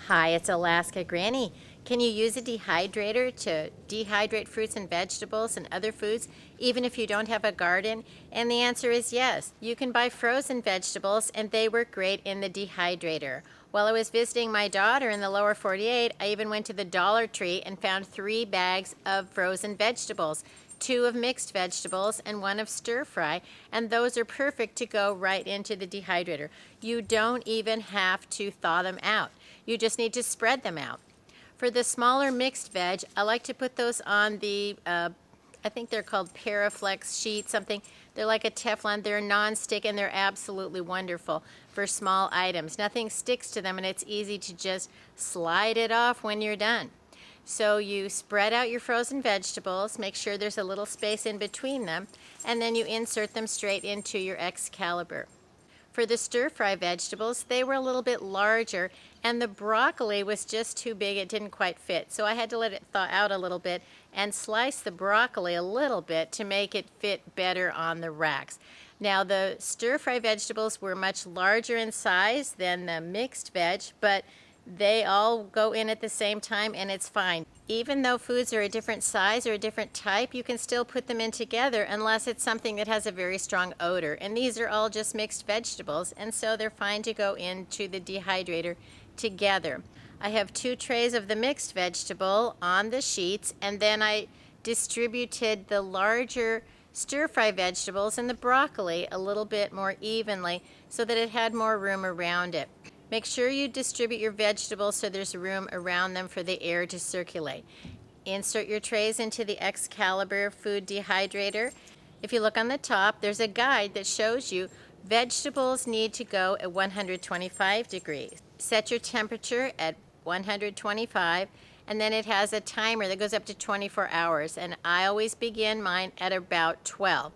Hi, it's Alaska Granny. Can you use a dehydrator to dehydrate fruits and vegetables and other foods, even if you don't have a garden? And the answer is yes. You can buy frozen vegetables, and they work great in the dehydrator. While I was visiting my daughter in the lower 48, I even went to the Dollar Tree and found 3 bags of frozen vegetables, 2 of mixed vegetables, and 1 of stir fry, and those are perfect to go right into the dehydrator. You don't even have to thaw them out. You just need to spread them out. For the smaller mixed veg, I like to put those on the, I think they're called Paraflex sheet something. They're like a Teflon. They're non-stick and they're absolutely wonderful for small items. Nothing sticks to them and it's easy to just slide it off when you're done. So you spread out your frozen vegetables, make sure there's a little space in between them, and then you insert them straight into your Excalibur. For the stir-fry vegetables, they were a little bit larger, and the broccoli was just too big. It didn't quite fit. So I had to let it thaw out a little bit and slice the broccoli a little bit to make it fit better on the racks. Now, the stir-fry vegetables were much larger in size than the mixed veg, but they all go in at the same time and it's fine. Even though foods are a different size or a different type, you can still put them in together unless it's something that has a very strong odor. And these are all just mixed vegetables, and so they're fine to go into the dehydrator together. I have 2 trays of the mixed vegetable on the sheets, and then I distributed the larger stir-fry vegetables and the broccoli a little bit more evenly so that it had more room around it. Make sure you distribute your vegetables so there's room around them for the air to circulate. Insert your trays into the Excalibur food dehydrator. If you look on the top, there's a guide that shows you vegetables need to go at 125 degrees. Set your temperature at 125, and then it has a timer that goes up to 24 hours, and I always begin mine at about 12.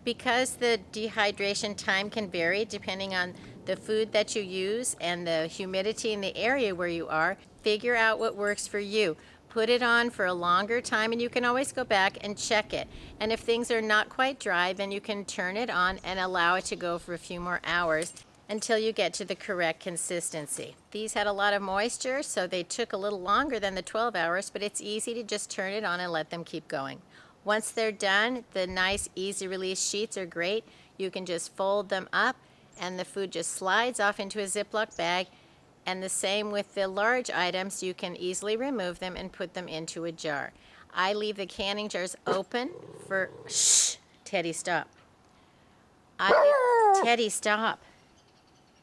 Because the dehydration time can vary depending on the food that you use and the humidity in the area where you are, figure out what works for you. Put it on for a longer time and you can always go back and check it. And if things are not quite dry, then you can turn it on and allow it to go for a few more hours until you get to the correct consistency. These had a lot of moisture, so they took a little longer than the 12 hours, but it's easy to just turn it on and let them keep going. Once they're done, the nice easy release sheets are great. You can just fold them up and the food just slides off into a Ziploc bag. And the same with the large items, you can easily remove them and put them into a jar. I leave the canning jars open for, shh, Teddy, stop. Teddy, stop.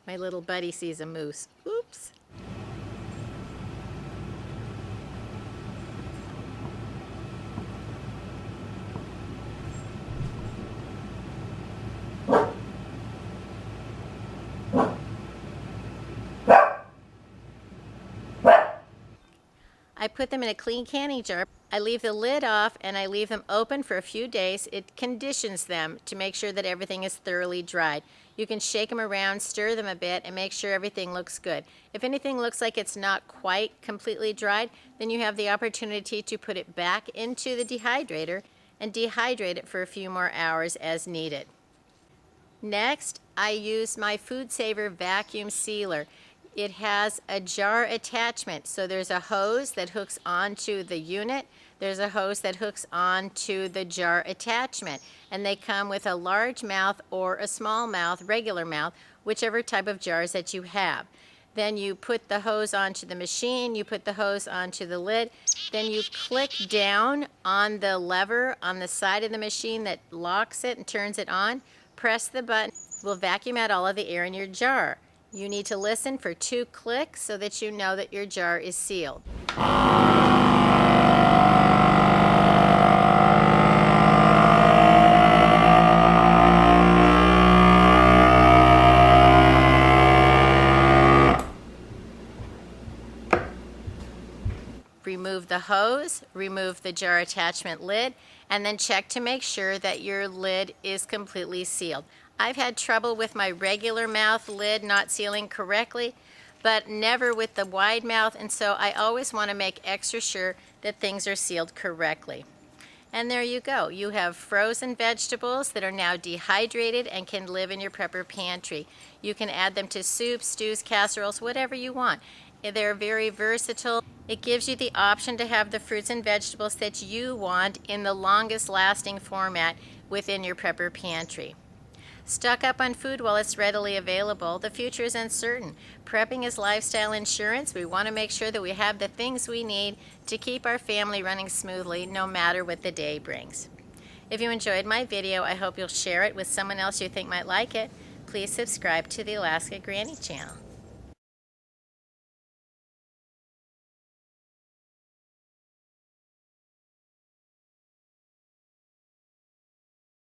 My little buddy sees a moose. Oops. I put them in a clean canning jar. I leave the lid off and I leave them open for a few days. It conditions them to make sure that everything is thoroughly dried. You can shake them around, stir them a bit, and make sure everything looks good. If anything looks like it's not quite completely dried, then you have the opportunity to put it back into the dehydrator and dehydrate it for a few more hours as needed. Next, I use my FoodSaver vacuum sealer. It has a jar attachment, so there's a hose that hooks onto the unit. There's a hose that hooks onto the jar attachment, and they come with a large mouth or a small mouth, regular mouth, whichever type of jars that you have. Then you put the hose onto the machine, you put the hose onto the lid, then you click down on the lever on the side of the machine that locks it and turns it on. Press the button. It will vacuum out all of the air in your jar. You need to listen for 2 clicks so that you know that your jar is sealed. Remove the hose, remove the jar attachment lid, and then check to make sure that your lid is completely sealed. I've had trouble with my regular mouth lid not sealing correctly, but never with the wide mouth, and so I always want to make extra sure that things are sealed correctly. And there you go. You have frozen vegetables that are now dehydrated and can live in your prepper pantry. You can add them to soups, stews, casseroles, whatever you want. They're very versatile. It gives you the option to have the fruits and vegetables that you want in the longest lasting format within your prepper pantry. Stock up on food while it's readily available. The future is uncertain. Prepping is lifestyle insurance. We want to make sure that we have the things we need to keep our family running smoothly no matter what the day brings. If you enjoyed my video, I hope you'll share it with someone else you think might like it. Please subscribe to the Alaska Granny channel.